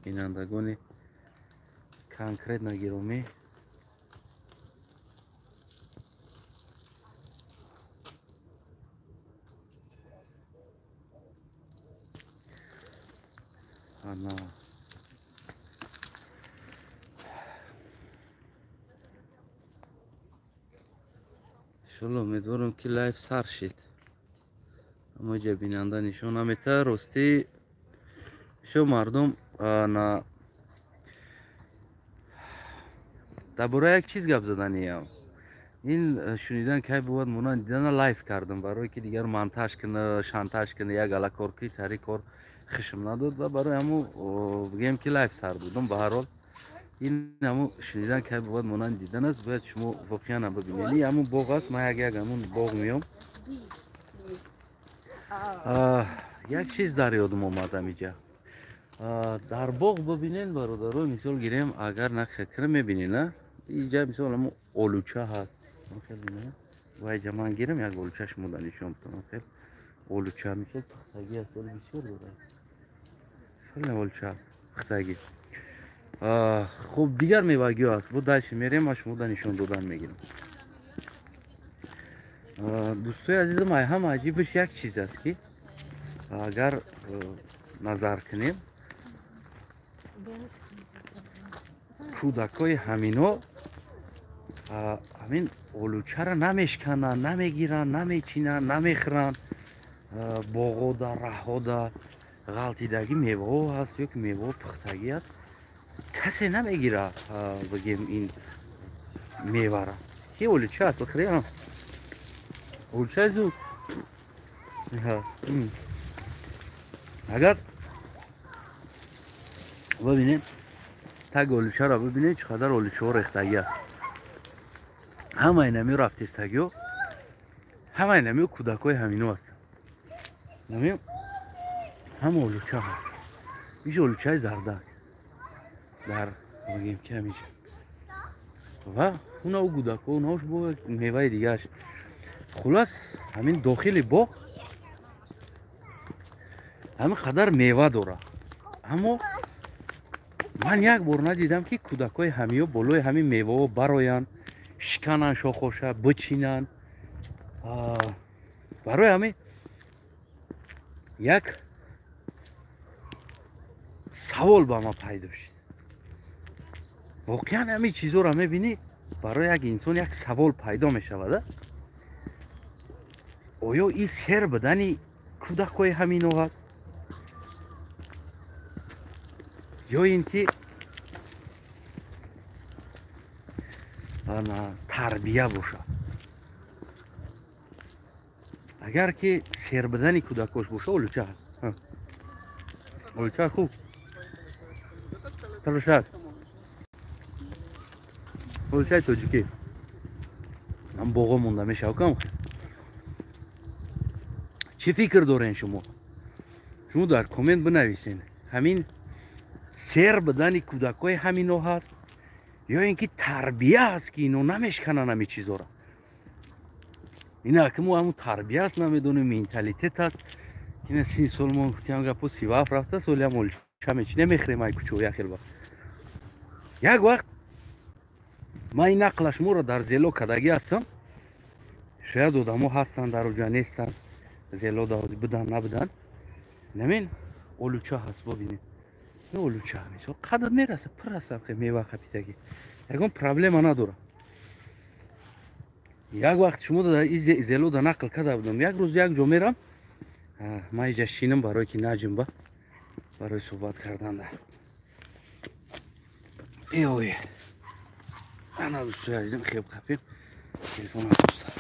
бинандагони конкретна гиромӣ, ана иншалло умедворам ки лайв сар шид. Ама ҷа бинанда нишон намета. Ростӣ шо мардум дар бораи як чиз гап заданиям. ин шунидан кай бувад монанд дидана лайв кардам, барое ки дигар монтаж кунӣ, шантаж кунӣ, як ала кор ки тари кор хишм надод ва барои ҳамун бигем ки лайв сар будам. Ба ҳар ҳол ин ҳамун шунидан кай бувад монанд дидан аст. Бояд шумо воқеан бибинед. Ин ҳамун боғ аст. Ман як ҳамун боғ меом. як чиз дар ёдам омад амиҷа. дар боғ бибинен бародаро, мисол гирем, агар нақшакра мебинен, инҷа мисол ҳамун олуча ҳаст. вайҷа ман гирем як олуча шумо нишон битам. хел олуча мисол пухтагӣ аст, вале бисёр дорад. хеле олуча аст, пухтагӣ. хуб, дигар мевагиё аст. бо дальше мерем, ма шумо нишон додан мегирам. дӯстои азизам, ҳам аҷибаш як чиз аст ки агар назар кунем, кӯдакои ҳамино ҳамин олучаро намешкананд, намегиранд, намечинанд, намехӯранд. боғода, раҳода ғалтидагӣ меваҳо ҳаст ё ки меваҳо пухтагӣ аст. касе намегирад бигем ин мевара. ки олуча аст бихӯрем. олучаи зуд. агар бибинед, таги олучаро бибинед, чӣ қадар олучаҳо рехтагӣ аст. ҳамаи намиё рафтистагиҳо, ҳамаи намиё кӯдакои ҳамино ҳастанд. намиё ҳама олуча ҳаст. миша олучаи зардак дар бигем ки ҳамиҷа. ва унаву кӯдакҳо, унавуш бо меваи дигараш. хулас ҳамин дохили боғ ҳамин қадар мева дорад. аммо ман як бор надидам ки кӯдакои ҳамиё болои ҳамин меваҳо бароянд, шикананд шохоша, бичинанд. барои ҳамин як савол ба ман пайдо шуд. воқеан ҳамин чизҳоро мебинӣ, барои як инсон як савол пайдо мешавад. оё ин сер будани кӯдакои ҳамино ҳаст ё ин ки тарбия бошад. агар ки сер будани кӯдакош боша, олуча ҳаст. олуча хуб талошад. олучаи тоҷикӣ. ман боғо монда мешавкам. чӣ фикр дорен шумо? шумо дар коммент бинависен. ҳамин сер будани кӯдакои ҳамино ҳаст ё ин ки тарбия аст ки ино намешкананд ҳамин чизҳоро. инак мо ҳамун тарбия аст намедонем, менталитет аст. ина 30 сол мо гуфтем гапо 37 рафта соли ҳам олуча мечи немехӯрем ай кучо яхел вақт. як вақт ман ин ақла шуморо дар зело кадагӣ ҳастам. шояд одамо ҳастанд дар оҷа нестанд. зело даводи будан набудан. намин олуча ҳаст бобинед. олуча мисол қадр мераса, пур ҳастам хе мева қапитагӣ. ягон проблема надорам. як вақт шумо зелода нақл када будам. як рӯз як ҷо мерам. ман иҷа шинам барое ки наҷимба барои суҳбат карданда. ой ана дӯстои азизам хеб қапем телефонам пурсад.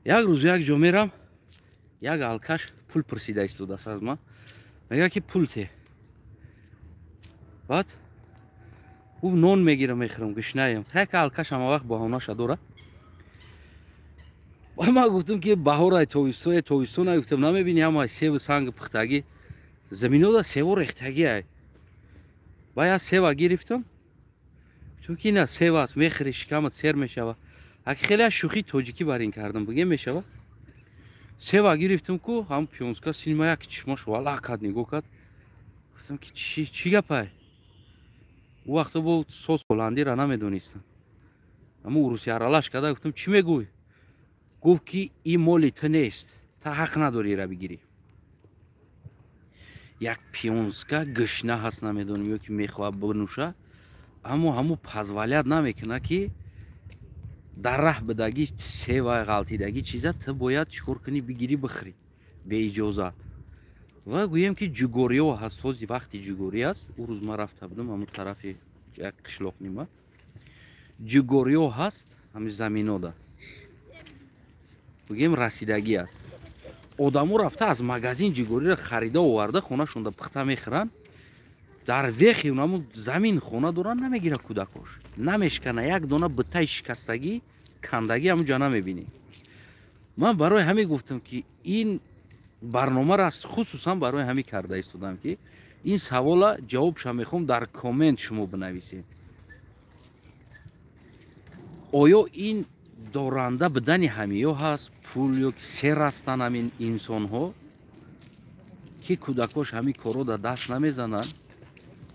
як рӯз як ҷо мерам. як алкаш пул пурсида истодааст аз ман. мегӯяд ки пул те. баъд ӯ нон мегирам мехӯрам, гушнаем. як алкаш ҳама вақт баҳонаша дорад. ман гуфтам ки баҳорай тобистон гуфтам намебини ҳамаи севу санги пухтагӣ заминода сево рехтагӣ ай. ба як сева гирифтам. чунки ина сева аст, мехӯри шикамат сер мешава. як хеле шӯхи тоҷикӣ бар ин кардам, бигем мешава. сева гирифтам ку ҳам пёнска синима як чишмаш валак кард, нигоҳ кард. گفتم که چی گپه؟ او وقت با سس هلندی را نمیدونستم. اما روسی عرالاش کرده گفتم چی میگوی؟ گفت که این مال تو نیست، تا حق نداری را بگیری. یک پیونسکا گشنه هست نمیدونم یا که میخواد بنوشه، اما همو پزولیت نمیکنه که در راه بدگی سه و غلطیدگی چیزا تو باید چکار کنی بگیری بخری به اجازت. و گویم که جگوریو هست، توزی وقتی جگوری است، او روز ما رفته بودم همون طرف یک قشلاق نیمه جگوریو هست، همین زمینو ده بگیم رسیدگی است. آدمو رفته از مغازین جگوری را خریده آورده خونه شونده پخته میخرن، در ویخی اونمو زمین خونه دوران نمیگیره کودکاش، نمیشکنه یک دونه بتای شکستگی کندگی همون جا نمیبینی. من برای همین گفتم که این برنامه را خصوصا برای همین کرده ایستادم که این سوالا جوابش میخوام در کامنت شما بنویسید. آیا این دارنده بدن همیو هست پول یا سر هستن همین انسان ها که کودکاش همین کارو در دست نمیزنن،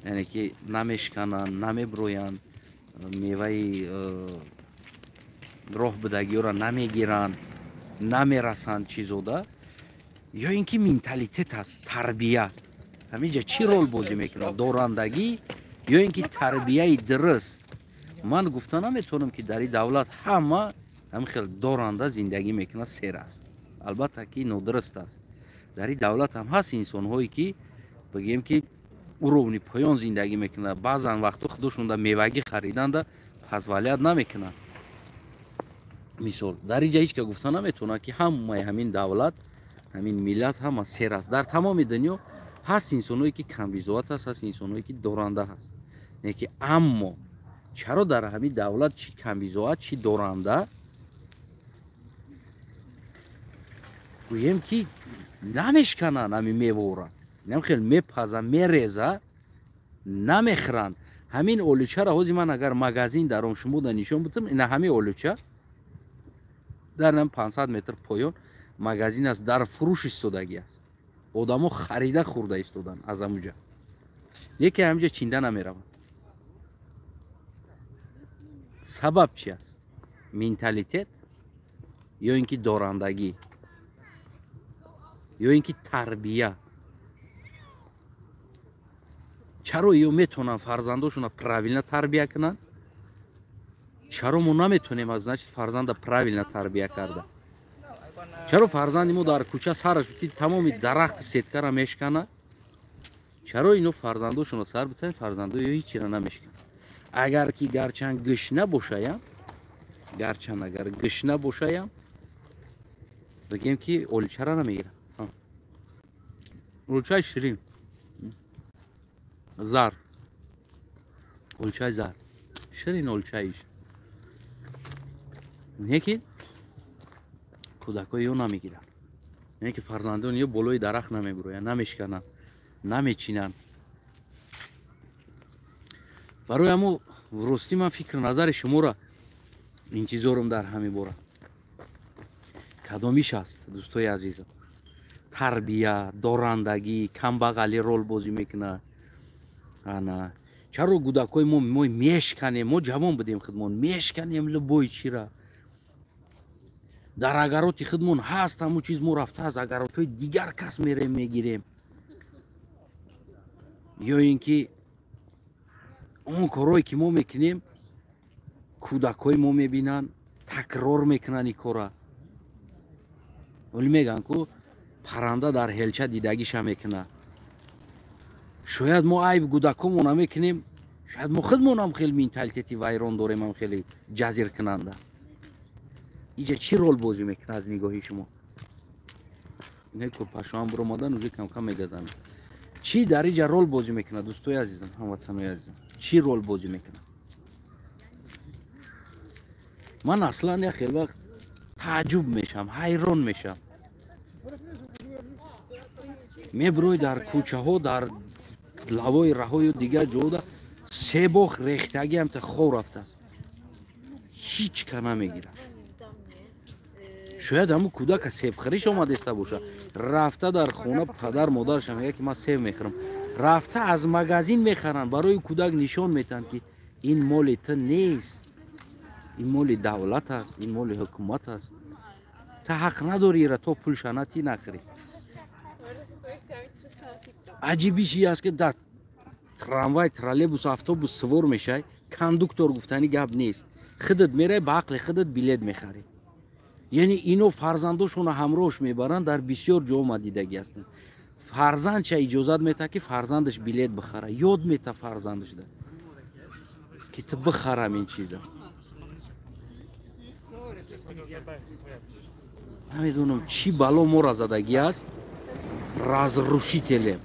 یعنی که نمیشکنن نمیبروین میوه راه بدگی را نمیگیرن نمیرسن چیزو ده، یا اینکه منتالیتت هست تربیه همینجا چی رول بازی میکنه دارندگی یا اینکه تربیه درست. من گفتم نمیتونم که در این دولت همه هم خیلی دارنده زندگی میکنه سر است، البته که نادرست است. در این دولت هم هست انسان هایی که بگیم که اروبنی پایان زندگی میکنه، بعضا وقتا خودشون در میوگی خریدن در پزولیت نمیکنه. مثال در اینجا هیچ که گفتن نمیتونه که همین دولت همین ملت هم سر است. در تمام دنیا هست انسانایی که کمبیزوات هست، هست انسانایی که دارنده هست. نه که اما چرا در همین دولت چی کمبیزوات چی دارنده گویم که نمیشکنن همین میوه نم خیلی میپزن میریزه نمیخرن. همین اولوچه را حوزی من اگر مغازین درام شما در نشان بودم این همین اولوچه در نم 500 متر پایان مغازین است، در فروش استودگی است، آدمو خریده خورده استودن از همونجا. یکی همینجا چینده نمیروند. سبب چی است؟ منتالیتت یا اینکه دارندگی یا اینکه تربیه؟ چرا ایو میتونن فرزنداشون پراویلنا تربیه کنن؟ چرا ما نمیتونیم از نچ فرزند پراویلنا تربیه کرده؟ چرا فرزند ما در کوچه سرش تمام درخت سیتکه را میشکنه؟ چرا اینو فرزنداشون سر بتن فرزندا هیچ را نمیشکنه؟ اگر که گرچند گشنه باشیم، گرچند اگر گشنه باشیم بگیم که اولچه را نمیگیرم. اولچه شیرین زر، اولچه زر شیرین اولچه ایش نیکی کودکای اون نمیگیرن، یعنی که فرزندان یا بالای درخت نمیبروین نمیشکنن نمیچینن. برای همو راستی من فکر نظر شما را انتظارم در همین باره کدامیش است دوستای عزیزم. تربیه دارندگی کمبغلی رول بازی میکنه. انا چرا کودکای ما میشکنیم، ما جوان بودیم خودمون میشکنیم لبوی چی را در اگرات خودمون هست همون چیز ما رفته از اگرات های دیگر کس میریم میگیریم، یا اینکه اون کارهایی که ما میکنیم کودکای ما میبینن تکرار میکنن این کارا، ولی میگن که پرنده در هلچه دیدگیش هم میکنه. شاید ما عیب کودکامون هم میکنیم، شاید ما خودمون هم خیلی منتالیتی ویران داریم، هم خیلی جزیر کننده. اینجا چی رول بازی میکنه از نگاهی شما؟ نه که پشوام برو مادن اوزی کم کم میدادن چی در اینجا رول بازی میکنه دوستای عزیزم هموطنای عزیزم؟ چی رول بازی میکنه؟ من اصلا یه خیلی وقت تعجب میشم حیران میشم. میبروی در کوچه ها در لوای رهای دیگر جوده سه باخ ریختگی هم تا خور رفته است، هیچ که نمیگیرش. شاید همون کودک سیب خریش آمده است باشه، رفته در خونه پدر مادرش میگه که من سیب میخرم، рафта аз магазин мехаранд, барои кӯдак нишон метиҳанд ки ин моли ту нест, ин моли давлат аст, ин моли ҳукумат аст. Ту ҳақ надорӣ ира то пулшана ти нахӯрӣ. аҷибиш ин аст ки дар трамвай, троллейбус, автобус сувор мешавӣ, кондуктор гуфтани гап нест. Худат меравӣ, ба ақли худат билет мехарӣ. яъне ино фарзандошонро ҳамроҳш мебаранд, дар бисёр ҷо ма дидагӣ ҳастанд. Фарзандша иҷозат метаҳад ки фарзандаш билет бихара. ёд метаҳад фарзандашда ки ту бихарам ин чиза. намедонам чӣ бало моро задагӣ аст. разрушителем.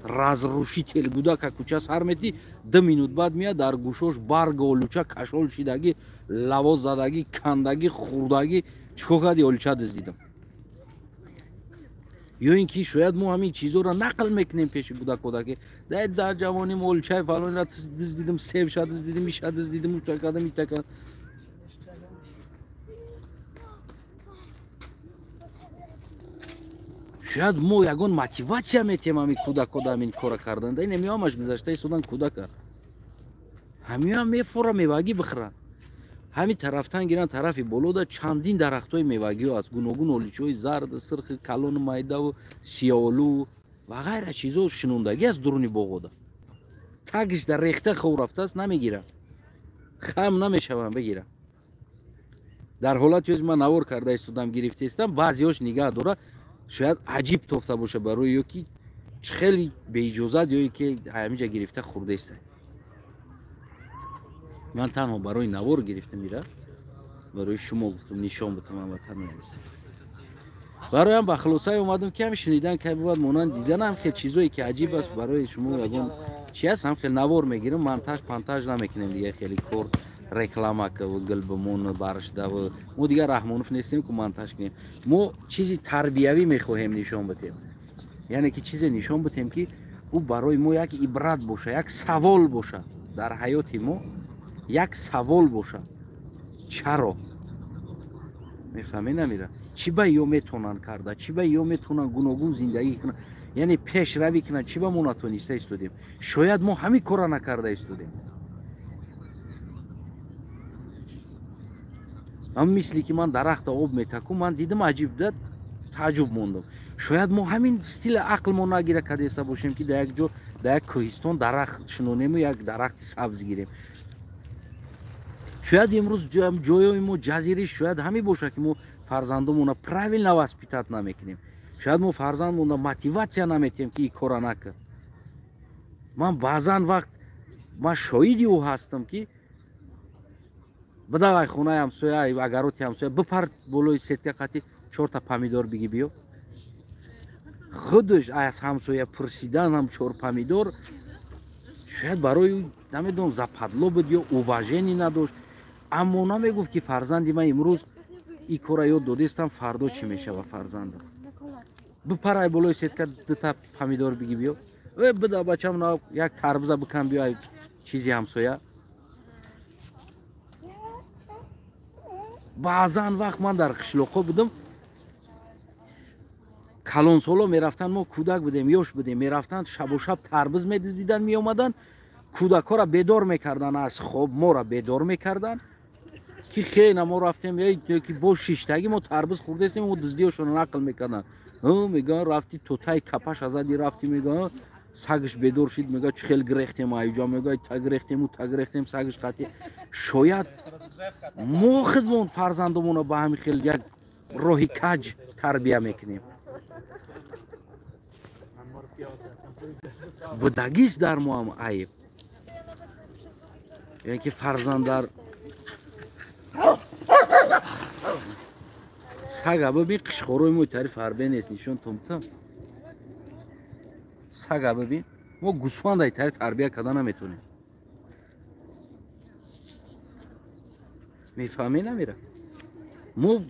разрушител кӯдака кӯча сар метӣ, 2 минут баъд меяд, дар гӯшош барг олуча кашол шидагӣ, лавоз задагӣ, кандагӣ, хурдагӣ, чикор кардӣ, олуча дуздидам. ё ин ки шояд мо ҳамин чизҳоро нақл мекунем пеши кӯдакодаки дар ҷавонӣ мо олучаи фалонро дуздидим, себша дуздидим, иша дуздидим, уша кардам, ита кардам. шояд мо ягон мотиватсия метиҳем ҳамин кӯдакода ҳамин кора кардан. да ин ҳамиҳамаш гузашта истодан кӯдака. ҳамиҳам мефора мевагӣ бихӯранд. ҳамин тарафтан гиранд тарафи болода чандин дарахтҳои мевагиҳо аст. гуногун олучаҳои зарду, сирхи, калону майдаву сиёолу ва ғайра чизҳо шинондагӣ аст дуруни боғода. тагиш дар рехта хов рафтааст, намегирад. хам намешаванд бигирад. дар ҳолати ҳозир ман навор карда истодам, гирифта истам, баъзеҳош нигоҳ дора. шояд аҷиб тофта боша барои ё ки хеле беиҷозат ё ки ҳаминҷа гирифта хӯрда истад. ман танҳо барои навор гирифтам ира, барои шумо гуфтам нишон бутам ҳамватан меависам. бароям ба хулосае омадам ки ҳам шунидан кай бувад, монанд дидан ҳам хел чизое ки аҷиб аст. барои шумо ягон чи аст ҳам хел навор мегирам, монтаж пантаж намекунем дига, хеле кор реклама гулбумон баршдаву мо дигар раҳмонов нестем ки монтаж кунем. мо чизи тарбиявӣ мехоҳем нишон битем. яъне ки чизе нишон битем ки ӯ барои мо як ибрат боша, як савол боша. дар ҳаёти мо як савол боша. чаро мефаҳмед намира? чӣ ба ё метавонанд карда, чӣ ба ё метавонанд гуногун зиндагӣ кунанд, яъне пешравӣ кунанд, чӣ ба мо натавониста истодем. шояд мо ҳамин кора накарда истодем. ҳам мисли ки ман дарахта об метакум, ман дидам аҷиб да тааҷҷуб мондам. шояд мо ҳамин стили ақлмо нагира кардеста бошем ки дар як ҷо, дар як кӯҳистон дарахт шинонему, як дарахти сабз гирем. шояд имрӯз ҷойҳои мо ҷазира, шояд ҳамин боша ки мо фарзандомонро правилно васпитат намекунем. шояд мо фарзандмонро мотиватсия наметиҳем ки ин кора накар. ман баъзан вақт ман шоҳиди ӯ ҳастам ки бадавай хонаи ҳамсоя, агароти ҳамсоя, бипар болои сетка қати 4 та помидор бигӣ биё. худаш аз ҳамсоя пурсидан ҳам 4 помидор, шояд барои намедонам западло буд ё уважение надошт. аммо намегуфт ки фарзанди ман имрӯз ин кора ёд додестам, фардо чӣ мешава фарзандам. бипарай болои сетка 2 та помидор бигӣ биё. бida бачам як тарбуза бикам биё чизи ҳамсоя. баъзан вақт ман дар қишлоқҳо будам, калонсоло мерафтанд, мо кӯдак будем, ёш будем, мерафтанд шабошаб тарбуз медуздидан, меомаданд кӯдакҳоро бедор мекарданд, аз хоб моро бедор мекарданд ки хена мо рафтем ки бо шиштагӣ мо тарбуз хӯрдестем, мо дуздиёшонро нақл мекарданд. мегӯянд рафти тотаи капаш азади рафти, мегӯянд сагш бедор шид, мегӯяд чӣ хел гирехтем айҷо, мегӯяд та гирехтему, та гирехтем, сагш қати. шояд мо худмон фарзандомонро ба ҳамин хел як роҳи каҷ тарбия мекунем. будагист дар мо ҳам айб. яъне ки фарзандар сага бибин, қишхорои мо тари фарбе нест, нишон тумтам. сага бибин, мо гӯсфанд ай тари тарбия карда наметавонем. мефаҳмед намира? мо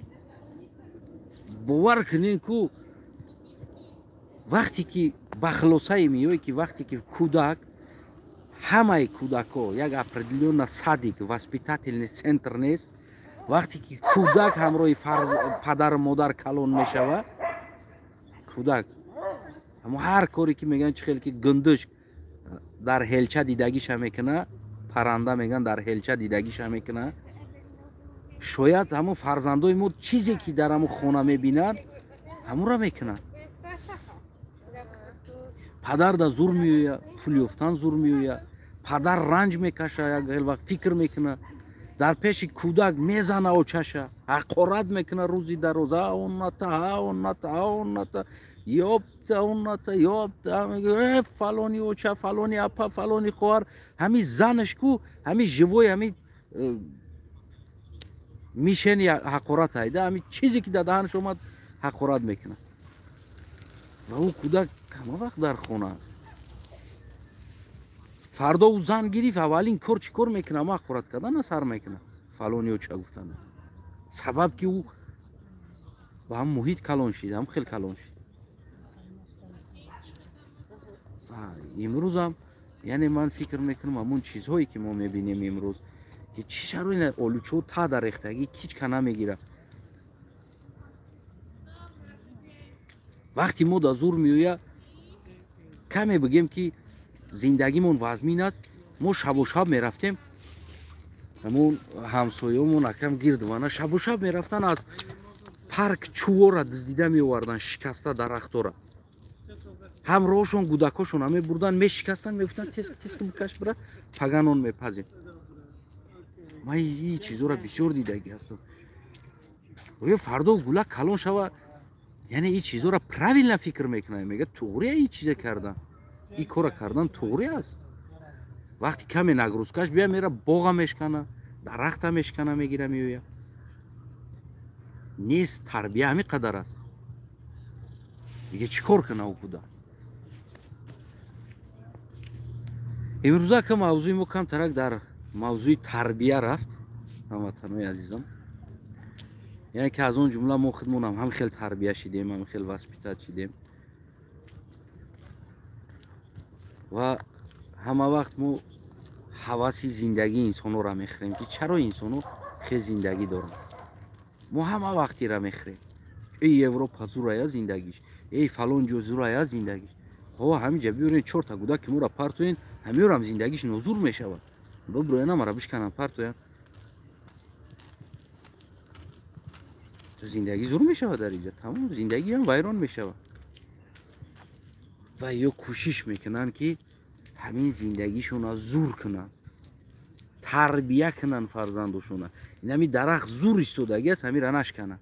бовар кунем ку вақте ки ба хулосае меёй ки вақте ки кӯдак, ҳамаи кӯдакҳо як определённа садик воспитательный центр нест. вақте ки кӯдак ҳамроҳи падару модар калон мешавад, кӯдак аммо ҳар коре ки мегӯянд чӣ хеле ки гундушк در هلچه دیدگیش هم میکنه، پرنده میگن در هلچه دیدگیش هم میکنه. شاید همون فرزندای ما چیزی که در همون خونه میبینن همون را میکنن. پدر در زور میویه، پول یافتن زور میویه، پدر رنج میکشه، یک وقت فکر میکنه، در پیش کودک میزنه و چشه، حقارت میکنه روزی در روز. اون نتا یابتا میگه فلانی و چه فلانی اپا فلانی خوار. همین زنش کو همین جوی همین میشنی حقارت هایده، همین چیزی که در دهنش اومد حقارت میکنه. و او کودک کم وقت در خونه است. فردا او زن گرفت اولین کار چی کار میکنه؟ ما حقارت کردن سر میکنه، فلانی و چه گفتن. سبب که او با هم محیط کلان شد، هم خیلی کلان شد. امروز هم یعنی من فکر میکنم همون چیزهایی که ما میبینیم امروز که چی شروع این آلوچو تا در ریختگی هیچ کنه میگیره. وقتی ما در زور میویه کمی بگیم که زندگیمون وزمین است، ما شب و شب میرفتیم همون همسایه‌مون اکم گیردوانه شب و شب میرفتن از پارک چوها را دزدیده میوردن، شکسته درختها را، هم روشون گودکاشون همه بردن میشکستن میفتن تیسک بکش بره پگانون میپزیم. من این چیزها را بسیار دیدگی هستم. و فردا گوله کلان شوه، یعنی این چیزها را پراویل فکر میکنه، میگه توغری این چیزا کردن، این کار کردن توغری است. وقتی کمی نگروز کش بیا میره باغ میشکنه، درخت میشکنه میگیره میویه. نیست تربیه همین قدر است. دیگه چیکار کنه او کودک؟ امروزه که موضوع ما کم ترک در موضوع تربیه رفت هموطنای عزیزم، یعنی که از اون جمله ما خودمون هم خیلی تربیه شدیم، هم خیلی واسپیتت شدیم و همه وقت ما حواسی زندگی انسانو را میخریم که چرا انسانو خیلی زندگی دارن. ما همه وقتی را میخریم ای اروپا زورaya زندگیش، ای فلان جو زورaya زندگیش. ها همینجا بیورین 4 تا گودک که ما را پرتوین همین هم زندگیش نزور میشود. ببروینا مرا بشکنن پرتوین تو زندگی زور میشود، در اینجا تمام زندگی هم ویران میشود. و یا کوشش میکنن که همین زندگیشون را زور کنن، تربیه کنن فرزندشون. این همین درخت زور استودگی است، همین را نشکنن.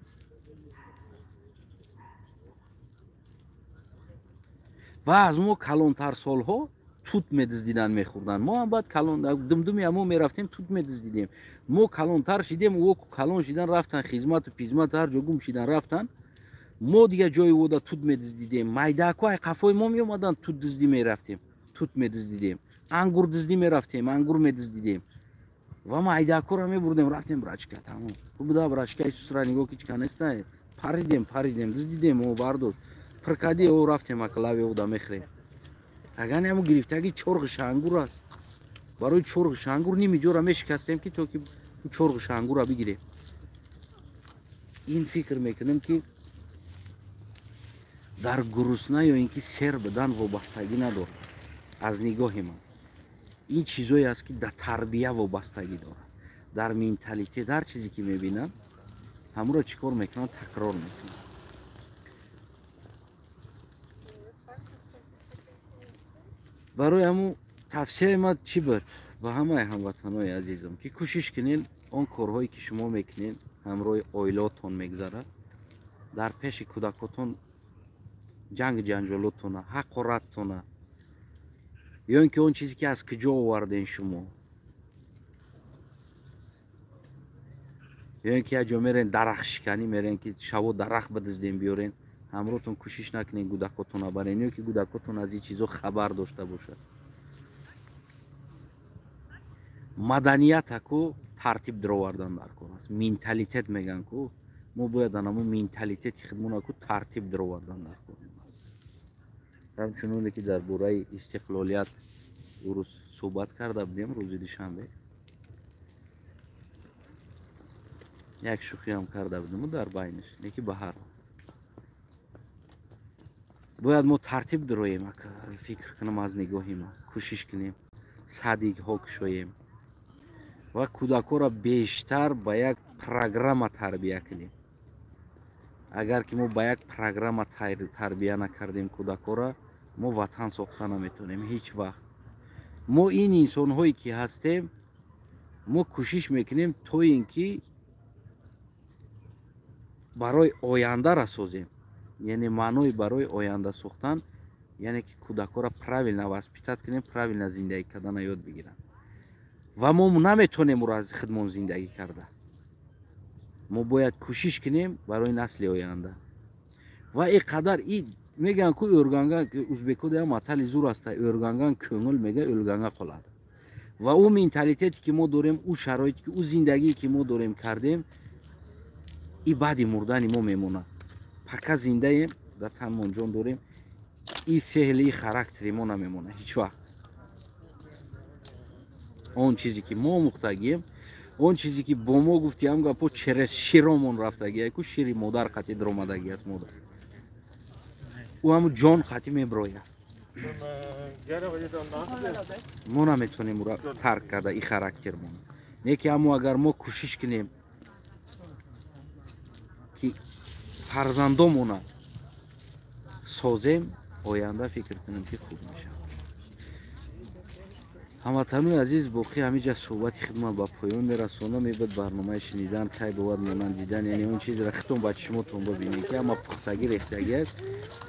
و از ما کلانتر سالها توت میدزدیدن میخوردن. ما هم بعد کلان دمدمی همو میرفتیم توت میدزدیدیم. ما کلانتر شدیم و کلان شدن رفتن خدمت و پیزمت هر جا گم شدن رفتن. ما دیگه جای ودا توت میدزدیدیم. میدکای قفای ما میومدن توت دزدی میرفتیم، توت میدزدیدیم. انگور دزدی میرفتیم، انگور میدزدیدیم. و میدکا رو میبردیم رفتیم برچکه. تمام بودا برچکه سوسرا نگاه کی کنست نه پریدیم دزدیدیم و برداشت پرکادی او رفتیم اکلاوی او دا میخریم. اگر همو گرفتگی چرغ انگور است، برای چرغ انگور نمیجوره میشکستیم که تو که چرغ انگور را بگیریم. این فکر میکنم که در گرسنه یا اینکه سر بدن وابستگی نداره. از نگاه من این چیزایی است که در تربیه وابستگی داره، در مینتالیته، در چیزی که میبینن همون را چیکار میکنن؟ تکرار میکنن. برای همون توصیه ما چی بود با همه هموطنای عزیزم که کوشش کنین آن کارهایی که شما میکنین همراه اویلاتون میگذره، در پیش کودکاتون جنگ جنجالتونه، حقارتونه، یا اینکه اون چیزی که از کجا آوردین شما، یا اینکه اجا میرین درخت شکنی میرین که شبا درخت بدزدین بیارین، همراهتون کوشش نکنین کودکاتون برین یا که کودکاتون از این چیزا خبر داشته باشه. مدنیت کو ترتیب در آوردن در کار است. مینتالیتت میگن کو ما باید همون مینتالیتت خودمون کو ترتیب در آوردن در کار است. همچنون که در باره استقلالیت روز صحبت کرده بودیم روز دوشنبه، یک شوخی هم کرده بودیم در بینش، یکی بهار бояд мо тартиб дуроем, фикр кунам аз нигоҳи мо, кӯшиш кунем садигҳо кушоем ва кӯдакҳоро бештар ба як программа тарбия кунем. агар ки мо ба як программа тарбия накардем кӯдакҳоро, мо ватан сохта наметавонем ҳеҷ вақт. мо ин инсонҳое ки ҳастем, мо кӯшиш мекунем то ин ки барои ояндаро созем. яъне маънои барои оянда сохтан, яъне ки кӯдакҳоро правилно васпитат кунем, правилно зиндагӣ карданро ёд бигиранд. ва мо наметавонем ӯро аз худмон зиндагӣ карда. мо бояд кӯшиш кунем барои насли оянда. ва ин қадар мегӯянд ку ӯрганган, ӯзбекҳо дигар матали зур аст, ӯрганган кӯңил мега ӯлганга қолад. ва ӯ менталитете ки мо дорем, ӯ шароите ки ӯ зиндагие ки мо дорем кардем, и баъди мурдани мо мемонад. пака зиндаем, дар танмон ҷон дорем, и феъли и характери мо намемонад ҳеҷ вақт. он чизе ки мо омӯхтагием, он чизе ки бо мо гуфти ҳам гапо через широмон рафтагия, ку шири модар қати даромадаги аст модар. ӯ ҳамун ҷон қати меброяд. мо наметавонем ӯро тарк карда и характермон. не ки ҳамо агар мо кӯшиш кунем ки фарзандомона созем, оянда фикр кунем ки хуб мешавад. ҳамватанои азиз, боқӣ ҳамиҷа суҳбати хидмат ба поён мерасонам. мебод барномаи шунидан кай бовад монанд дидан, яъне он чизеро хитом ба чишмотон бибинем ки ҳама пухтагӣ рехтагӣ аст,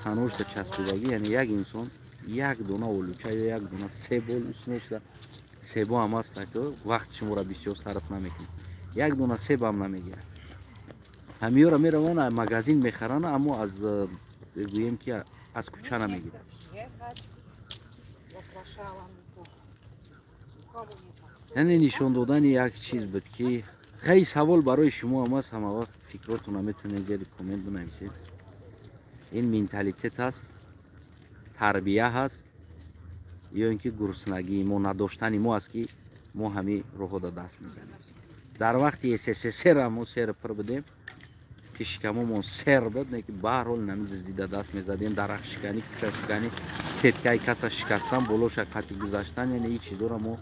таношта часпидагӣ, яъне як инсон як дона олуча ё як дона себ олус нешта, себо ҳам аст, вақти шуморо бисёр сарф намекунем, як дона себ ҳам намегирад. ҳамиёро мераванд магазин мехаранд, аммо аз гӯем ки аз кӯча намегирад. яъне нишон додани як чиз буд ки хеле савол барои шумо ҳам аст, ҳама вақт фикротонро метавонед зери коммент бинависед. ин менталитет аст, тарбия ҳаст, ё ин ки гурснагии мо, надоштани мо аст ки мо ҳамин роҳҳода даст мезанем. дар вақти СССР ҳам мо сер пир будем ки шикамомон сер буд, не ки ба ҳар ҳол нами дида даст мезадем, дарахтшиканӣ, кӯчашиканӣ, сеткаи каса шикастан, болоша қати гузаштан, яъне ин чизҳоро мо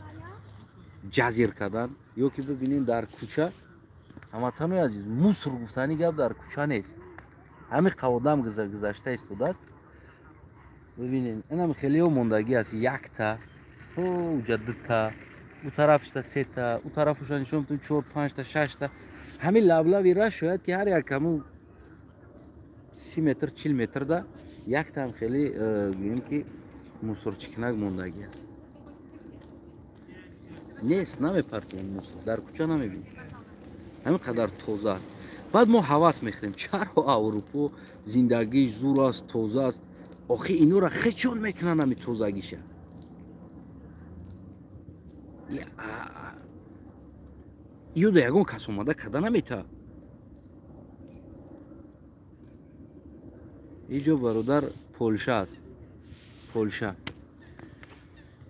ҷазир кардан. ё ки бибинем дар кӯча, ҳамватанои азиз, мусор гуфтани гап дар кӯча нест. ҳамин қаводам гузашта истодааст. бибинем инам хелео мондагӣ аст, якта, уҷа дута, ӯ тарафшта сета, ӯ тарафуша нишон битун 4-5та 6та, ҳамин лавлави ра шояд ки ҳар як ҳамун 30 метр 40 метрда яктам хеле гӯем ки мусорчикнак мондагӣ аст. нест, намепартем мусор, дар кӯча намебинем. ҳамин қадар тоза аст. баъд мо ҳавас мехӯрем, чаро аврупо зиндагии зур аст, тоза аст. охи инора хечон мекунанд ҳамин тозагиша. ёда ягон кас омада карда наметавад. иҷо бародар Полша аст. Полша.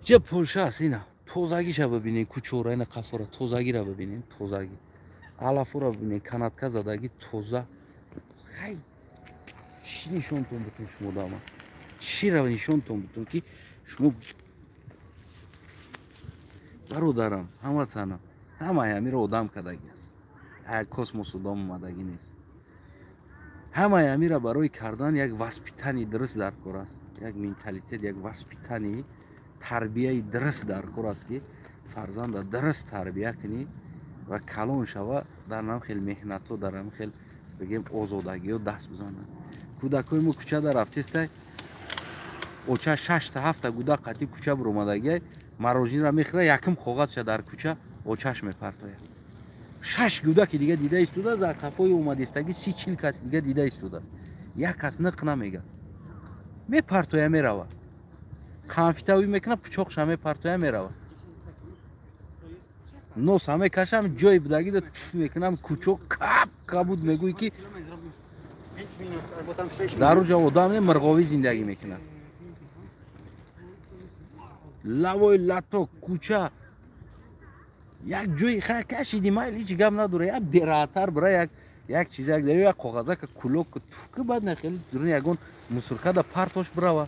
ҷа Полша аст, ина тозагиша бибинем, кӯчора, ина қафора тозагиро бибинем, тозагӣ. алафора бибинем, канатка задагӣ тоза. хай чӣ нишонтон бутун шумо дама? чиро нишонтон бутун ки шумо бародарам, ҳамватанам, ҳамаи ҳамиро одам кардагӣ аст. як космос одам омадагӣ нест. ҳамаи ҳамиро барои кардан як васпитани дуруст даркор аст, як менталитет, як васпитани тарбияи дуруст даркор аст ки фарзанда дуруст тарбия кунӣ ва калон шава дар нам хел меҳнатҳо, дар нам хел бигем озодагиҳо даст бизанад. кӯдакҳои мо кӯчада рафтестай, оча 6та 7та гуда қати кӯча биромадагиай, марожинро мехӯрад, якм коғазша дар кӯча очаш мепартояд. 6 гуда ки дига дида истода, дар қафои омадистагӣ 30-40 каси дига дида истода. як кас ниқ намегад. мепартоя меравад. қанфитавӣ мекунад, пучоқша мепартоя меравад. нос ҳаме кашам ҷои будагида туф мекунам, кӯчоқ кап кабуд мегӯӣ ки дар ӯ ҷо одам мирғовӣ зиндагӣ мекунад. лавои лато кӯча як ҷои кашиди майл ҳеҷ гап надора, як бераҳтар бира як یک چیز یک داره، یک کاغذه که کلوک توفکه بعد نخیلی درون یکون مسورکه دا پرتاش براوه.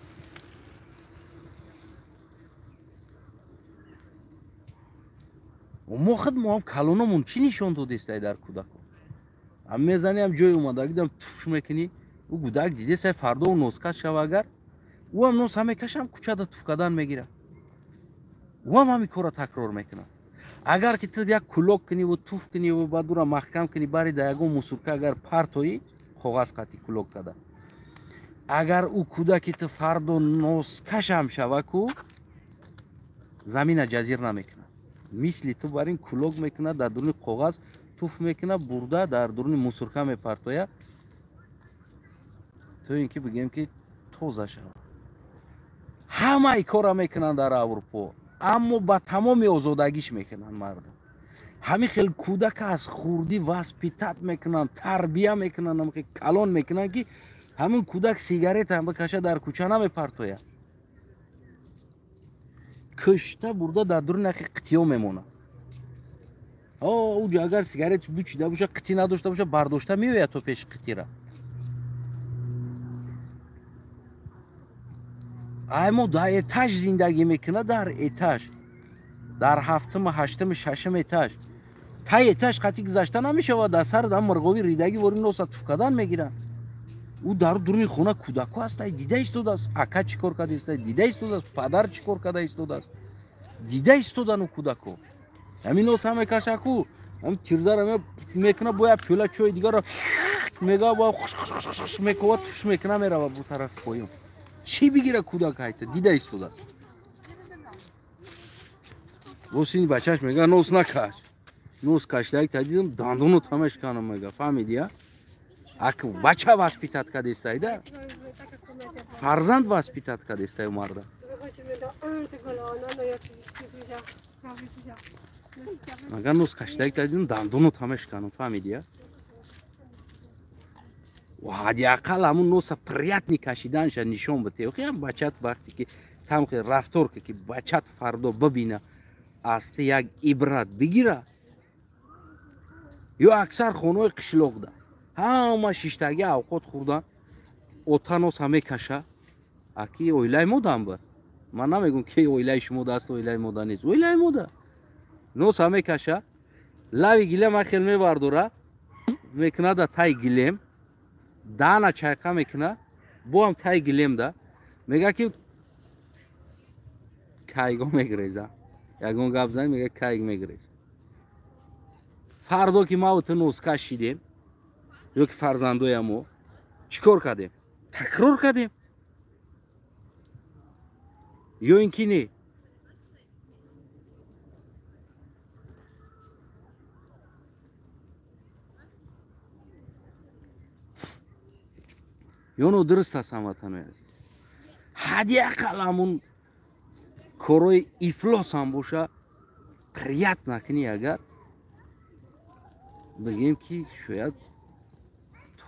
و ما خود ما هم کلونمون چی نشون داده استای در کودک هم میزنی هم جای اومده دیدم توش میکنی او کودک دیده سای فردا و نوسکش شوه اگر او هم نوس همه کش هم کوچه دا توفکدن میگیره و هم همی کار تکرار میکنه. اگر که تو یک کلوک کنی و توف کنی و بعد را محکم کنی بری در یکون مسورکه اگر پرتوی کاغذ قطی کلوک کده اگر او کودک تو فردا نوسکش هم شوه کو زمین جزیر نمیکنه مثل تو بر این کلوک میکنه در درون کاغذ توف میکنه برده در درون مسورکه میپرتویه تو اینکه بگیم که توزه شوه. همه ای کار میکنن در اروپا اما با تمام آزادگیش میکنن مردم. همین خیلی کودک از خوردی واسپیتت میکنن تربیه میکنن هم که کلان میکنن که همین کودک سیگارت هم بکشه در کوچه نمیپرتویه کشته برده در درون نخی قطیه میمونه. اوجا اگر سیگارت بچیده باشه قطی نداشته باشه برداشته میوید تو پیش قطی را. اما در ایتاج زندگی میکنه در ایتاج در هفتم هشتم ششم ایتاج تا ایتاج قطی گذاشته نمیشه و در سر در مرغوی ریدگی وری نوسا توفکدن میگیرن. او در درون خونه کودکو هست دیده ایستوده است اکا چی کار کرده است دیده ایستوده است پدر چی کار کرده ایستوده است دیده ایستودن او کودکو همین نوس همه کشکو هم تیردار همه میکنه باید پیوله چوی دیگر را میگه با خوش میکنه توش میکنه میره و بو طرف پاییم چی بگیره کودک هایته دیده ایستوده است. واسین بچهش میگه نوس نکش نوس کشته یک دیدم دندونو تمش کنم میگه فهمیدی ها اک بچه واسپیتت کرده است ایده فرزند واسپیتت کرده است مرد مگر نوس کشته یک دیدم دندونو تمش کنم فهمیدی ها و حداقل همون نوس پریت نکشیدنش نشون بده. خیلی بچت وقتی که تم رفتار که بچت فردا ببینه است یک عبرت بگیره یا اکثر خانه قشلاق ده همه شیشتگی اوقات خوردن اوتا نوس همه کشه اکی اویلای مودم بر من نمیگم که اویلای شما دست اویلای مودا نیست اویلای مودا نوس همه کشه لوی گلیم اخیل میبردوره میکنه ده تای گلیم دانا چایقه میکنه بو هم تای گلیم ده میگه که کایگو میگریزه یکون گپ زنی میگه کایگ میگریزه. فردا که ما تو نوس کشیدیم یا که فرزندوی ما چیکار کردیم تکرار کردیم یا اینکه نه یا نو درست است هموطنوی عزیز حداقل همون کارای افلاس هم باشه پریت نکنی اگر بگیم که شاید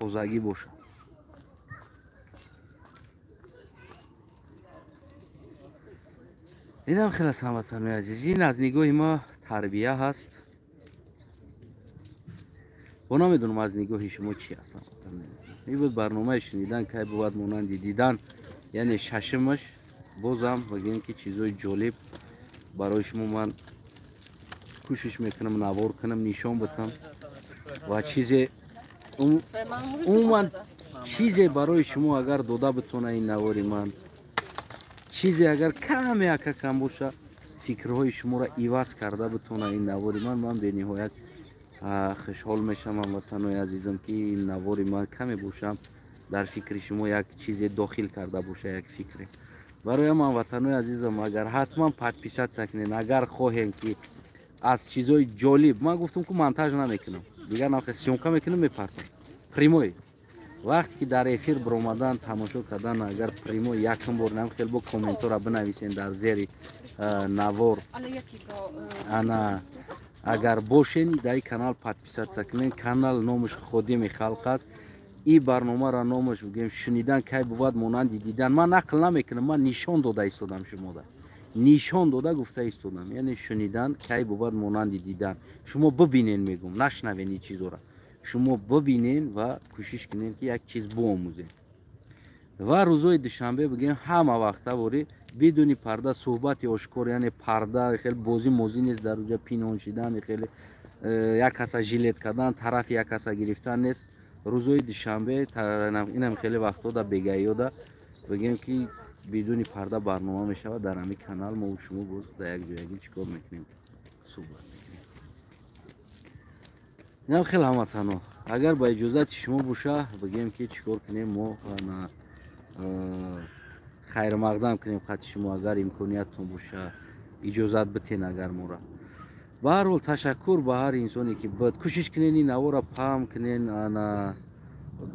تازگی باشه. اینم خیلی از هموطنوی عزیز این از نگاه ما تربیه هست و نمیدونم از نگاه شما چی هست. این بود برنامه شنیدن که بود مانند دیدن یعنی ششمش بازم بگیم که چیزای جالب برای شما من کوشش میکنم نوار کنم نشان بدم و چیز چیزی برای شما اگر داده بتونه این نواری من چیزی اگر کمی کم باشه فکرهای شما را ایواز کرده بتونه این نواری من به نهایت خوشحال میشم هموطنای عزیزم که این نواری من کمی باشم در فکر شما یک چیز داخل کرده باشه یک فکری برای من هموطنای عزیزم اگر حتما پادپیشت سکنین اگر خواهین که از چیزای جالب من گفتم که مونتاژ نمیکنم دیگر نخواهی سیونکا میکنم میپرتم پریموی وقتی که در افیر برآمدن تماشا کردن اگر پریمو یکم بار نم خیلی با کامنت را بنویسین در زیر نوار انا اگر باشین در این کانال پادپیشت سکنین کانال نامش خودم خلق است این برنامه را نامش بگیم شنیدن که بود مانند دیدن من نقل نمیکنم من نشان داده ایستادم شما در نشان داده گفته ایستادم یعنی شنیدن که بود مانند دیدن شما ببینین میگم نشنوین این چیزا را شما ببینین و کوشش کنین که یک چیز بیاموزین. و روزهای دوشنبه بگیم همه وقتا بوری بدون پرده صحبت آشکار، یعنی پرده خیلی بازی موزی نیست، در اونجا پینون شدن، خیلی یک کس ژیلت کردن، طرف یک کس گرفتن نیست. روزهای دوشنبه اینم خیلی وقتا در بگاهی دا بگیم که بدون پرده برنامه میشه در همین کانال. ما و شما باز در یک جایی چیکار میکنیم؟ صحبت میکنیم. اینم خیلی هموطنان، اگر با اجازت شما باشه بگیم که چیکار کنیم، ما خیر مقدم کنیم خط شما اگر امکانیتتون باشه اجازت بتین. اگر مورا به هر حال تشکر به هر انسانی که باید کوشش کنین این نوا را پام کنین انا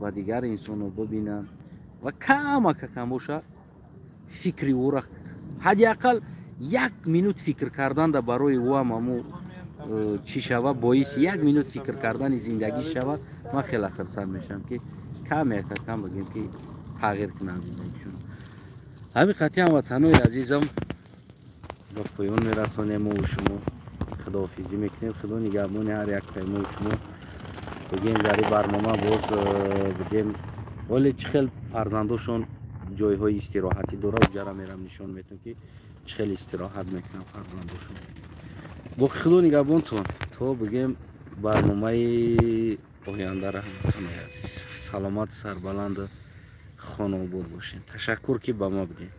و دیگر انسان رو ببینن و کم باشه فکری او را حداقل یک منوت فکر کردن در برای او مامو چی شوه باعث یک منوت فکر کردن زندگی شوه. من خیلی خرسند میشم که کم بگیم که تغییر کنم زندگیشون. همین قطعی هموطنای عزیزم با پایان میرسانیم و شما خداحافظی میکنیم. خدا نگهبان هر یک پیمای شما. بگیم در برنامه باز بگیم ولی چه خیلی فرزنداشون جای های استراحتی داره و جرا میرم نشان میتونم که چه خیلی استراحت میکنم فرزنداشون. با خدا نگهبانتون تا بگیم برنامه آینده را هموطنای عزیز سلامت سربلند خانه آباد باشین. تشکر که به ما بدین.